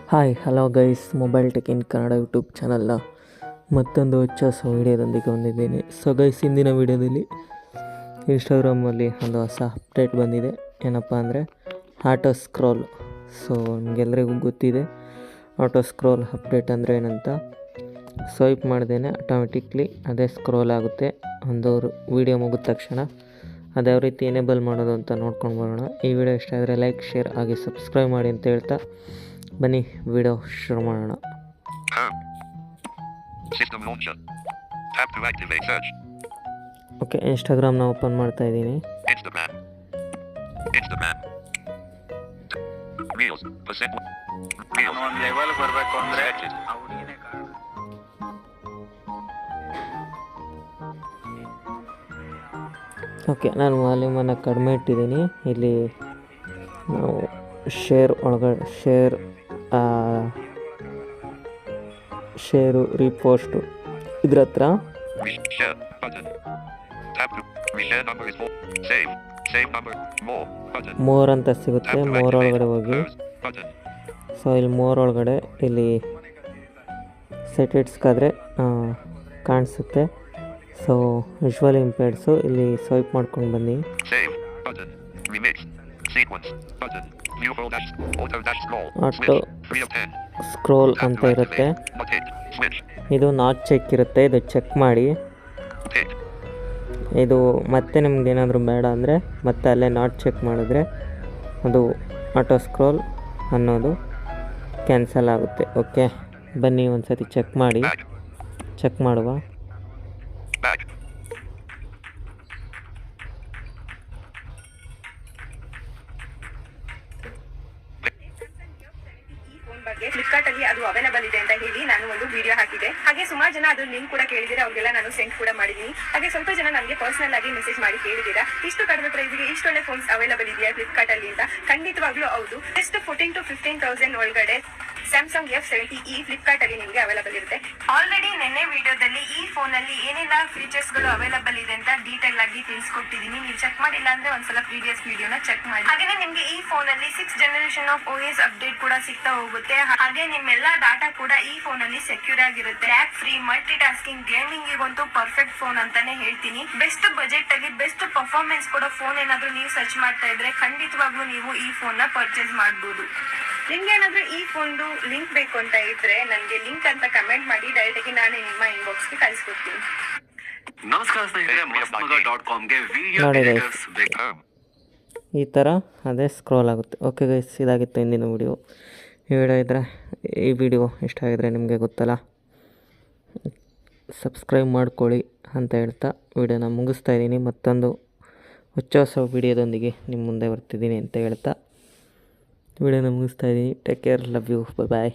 Hi hello guys, mobile tech in Kannada YouTube ಚಾನಲ್ನ ಮತ್ತೊಂದು ಹೊಸ ವೀಡಿಯೋದೊಂದಿಗೆ ಬಂದಿದ್ದೀನಿ. ಸೊ ಗೈಸ್, ಇಂದಿನ ವೀಡಿಯೋದಲ್ಲಿ ಇನ್ಸ್ಟಾಗ್ರಾಮಲ್ಲಿ ಒಂದು ಹೊಸ ಅಪ್ಡೇಟ್ ಬಂದಿದೆ. ಏನಪ್ಪ ಅಂದರೆ ಆಟೋ ಸ್ಕ್ರೋಲ್. ಸೊ ನಿಮಗೆಲ್ಲರಿಗೂ ಗೊತ್ತಿದೆ ಆಟೋ ಸ್ಕ್ರೋಲ್ ಅಪ್ಡೇಟ್ ಅಂದರೆ ಏನಂತ. ಸ್ವೈಪ್ ಮಾಡ್ದೇನೆ ಆಟೋಮೆಟಿಕ್ಲಿ ಅದೇ ಸ್ಕ್ರೋಲ್ ಆಗುತ್ತೆ ಒಂದು ವೀಡಿಯೋ ಮುಗಿದ ತಕ್ಷಣ. ಅದ್ಯಾವ ರೀತಿ ಎನೇಬಲ್ ಮಾಡೋದು ಅಂತ ನೋಡ್ಕೊಂಡು ಬರೋಣ. ಈ ವಿಡಿಯೋ ಇಷ್ಟ ಆದರೆ ಲೈಕ್, ಶೇರ್ ಹಾಗೆ ಸಬ್ಸ್ಕ್ರೈಬ್ ಮಾಡಿ ಅಂತ ಹೇಳ್ತಾ ಬನ್ನಿ ವಿಡಿಯೋ ಶುರು ಮಾಡೋಣ. ಓಕೆ, ಇನ್ಸ್ಟಾಗ್ರಾಮ್ನ ಓಪನ್ ಮಾಡ್ತಾ ಇದ್ದೀನಿ. ಓಕೆ, ನಾನು ವಾಲ್ಯೂಮನ್ನು ಕಡಿಮೆ ಇಟ್ಟಿದ್ದೀನಿ. ಇಲ್ಲಿ ನಾವು ಶೇರು ರೀಪೋಸ್ಟು ಇದ್ರ ಹತ್ರ ಮೋರ್ ಅಂತ ಸಿಗುತ್ತೆ. ಮೋರ್ ಒಳಗಡೆ ಹೋಗಿ, ಸೊ ಇಲ್ಲಿ ಮೋರ್ ಒಳಗಡೆ ಇಲ್ಲಿ ಸೆಟಿಟ್ಸ್ಗಾದರೆ ಕಾಣಿಸುತ್ತೆ. ಸೊ ವಿಜುವಲ್ ಇಂಪೇರ್ಡ್ಸು ಇಲ್ಲಿ ಸ್ವೈಪ್ ಮಾಡ್ಕೊಂಡು ಬನ್ನಿ. ಆಟೋ ಸ್ಕ್ರೋಲ್ ಅಂತ ಇರುತ್ತೆ. ಇದು ನಾಟ್ ಚೆಕ್ ಇರುತ್ತೆ, ಇದು ಚೆಕ್ ಮಾಡಿ. ಇದು ಮತ್ತೆ ನಿಮ್ಗೆ ಏನಾದರೂ ಬೇಡ ಅಂದರೆ ಮತ್ತೆ ಅಲ್ಲೇ ನಾಟ್ ಚೆಕ್ ಮಾಡಿದ್ರೆ ಅದು ಆಟೋ ಸ್ಕ್ರೋಲ್ ಅನ್ನೋದು ಕ್ಯಾನ್ಸಲ್ ಆಗುತ್ತೆ. ಓಕೆ, ಬನ್ನಿ ಒಂದು ಸತಿ ಚೆಕ್ ಮಾಡುವ. ಫ್ಲಿಪ್ಕಾರ್ಟ್ ಅಲ್ಲಿ ಅದು ಅವೈಲೇಬಲ್ ಇದೆ ಅಂತ ಹೇಳಿ ನಾನು ಒಂದು ವಿಡಿಯೋ ಹಾಕಿದೆ. ಹಾಗೆ ಸುಮಾರು ಜನ ಅದ್ರ ಲಿಂಕ್ ಕೂಡ ಕೇಳಿದಿರಾ, ಅವ್ರಿಗೆಲ್ಲ ನಾನು ಸೆಂಡ್ ಕೂಡ ಮಾಡಿದೀನಿ. ಹಾಗೆ ಸ್ವಲ್ಪ ಜನ ನನಗೆ ಪರ್ಸನಲ್ ಆಗಿ ಮೆಸೇಜ್ ಮಾಡಿ ಕೇಳಿದಿರಾ, ಇಷ್ಟು ಕಡಿಮೆ ಪ್ರೈಸ್ಗೆ ಇಷ್ಟು ಒಳ್ಳೆ ಫೋನ್ಸ್ ಅವೈಲೇಬಲ್ ಇದೆಯಾ ಫ್ಲಿಪ್ಕಾರ್ಟ್ ಅಲ್ಲಿ ಅಂತ. ಖಂಡಿತವಾಗ್ಲೂ ಹೌದು. ಜಸ್ಟ್ 14,000 to 15,000 ಒಳಗಡೆ ಸ್ಯಾಮ್ಸಂಗ್ F70e ಫ್ಲಿಪ್ಕಾರ್ಟ್ ಅಲ್ಲಿ ನಿಮಗೆ ಅವೈಲೇಬಲ್ ಇರುತ್ತೆ. ಆಲ್ರೆಡಿ ನೆನ್ನೆ ವಿಡಿಯೋದಲ್ಲಿ ಈ ಫೋನ್ ಅಲ್ಲಿ ಏನೆಲ್ಲ ಫೀಚರ್ಸ್ ಗಳು ಅವೈಲೇಬಲ್ ಇದೆ ಅಂತ ಡೀಟೇಲ್ ಆಗಿ ತಿಳಿಸ್ಕೊಟ್ಟಿದ್ದೀನಿ. ನೀವು ಚೆಕ್ ಮಾಡಿಲ್ಲ ಅಂದ್ರೆ ಒಂದ್ಸಲ ಪ್ರೀವಿಯಸ್ ವಿಡಿಯೋನ ಚೆಕ್ ಮಾಡಿ. ಹಾಗೆ ನಿಮ್ಗೆ ಈ ಫೋನ್ ಅಲ್ಲಿ 6th generation of OS update ಕೂಡ ಸಿಗ್ತಾ ಹೋಗುತ್ತೆ. ಹಾಗೆ ನಿಮ್ಮೆಲ್ಲ ಡಾಟಾ ಕೂಡ ಈ ಫೋನ್ ಅಲ್ಲಿ ಸೆಕ್ಯೂರ್ ಆಗಿರುತ್ತೆ. Lag free, multitasking, gaming ಗಂತೂ ಪರ್ಫೆಕ್ಟ್ ಫೋನ್ ಅಂತಾನೆ ಹೇಳ್ತೀನಿ. ಬೆಸ್ಟ್ ಬಜೆಟ್ ಅಲ್ಲಿ ಬೆಸ್ಟ್ ಪರ್ಫಾರ್ಮೆನ್ಸ್ ಕೊಡೋ ಫೋನ್ ಏನಾದ್ರು ನೀವು ಸರ್ಚ್ ಮಾಡ್ತಾ ಇದ್ರೆ ಖಂಡಿತವಾಗ್ಲೂ ನೀವು ಈ ಫೋನ್ ನ ಪರ್ಚೇಸ್ ಮಾಡಬಹುದು. ನಿಮ್ಗೆ ಏನಾದ್ರೂ ಈ ಫೋನ್ದು ಲಿಂಕ್ ಬೇಕು ಅಂತ ಇದ್ರೆ ನನಗೆ ಲಿಂಕ್ ಅಂತ ಕಮೆಂಟ್ ಮಾಡಿ, ಡೈರೆಕ್ಟ್ ಆಗಿ ನಾನು ನಿಮ್ಮ ಇನ್ಬಾಕ್ಸ್ ಗೆ ಕಳಿಸ್ಕೊಡ್ತೀನಿ. ನಮಸ್ಕಾರ ಸ್ನೇಹಿತರೆ, mastmag.comಗೆ ಈ ಥರ ಅದೇ ಸ್ಕ್ರೋಲ್ ಆಗುತ್ತೆ. ಓಕೆ ಗೈಸ್, ಇದಾಗಿತ್ತು ಇಂದಿನ ವಿಡಿಯೋ. ಈ ವಿಡಿಯೋ ಇಷ್ಟ ಆಗಿದ್ರೆ ನಿಮಗೆ ಗೊತ್ತಲ್ಲ, ಸಬ್ಸ್ಕ್ರೈಬ್ ಮಾಡ್ಕೊಳ್ಳಿ ಅಂತ ಹೇಳ್ತಾ ವಿಡಿಯೋನ ಮುಗಿಸ್ತಾ ಇದ್ದೀನಿ. ಮತ್ತೊಂದು ಹೊಸ ವಿಡಿಯೋದೊಂದಿಗೆ ನಿಮ್ಮ ಮುಂದೆ ಬರ್ತಿದ್ದೀನಿ ಅಂತ ಹೇಳ್ತಾ ವಿಡಿಯೋನ ಮುಗಿಸ್ತಾ ಇದ್ದೀನಿ. Take care, love you, bye.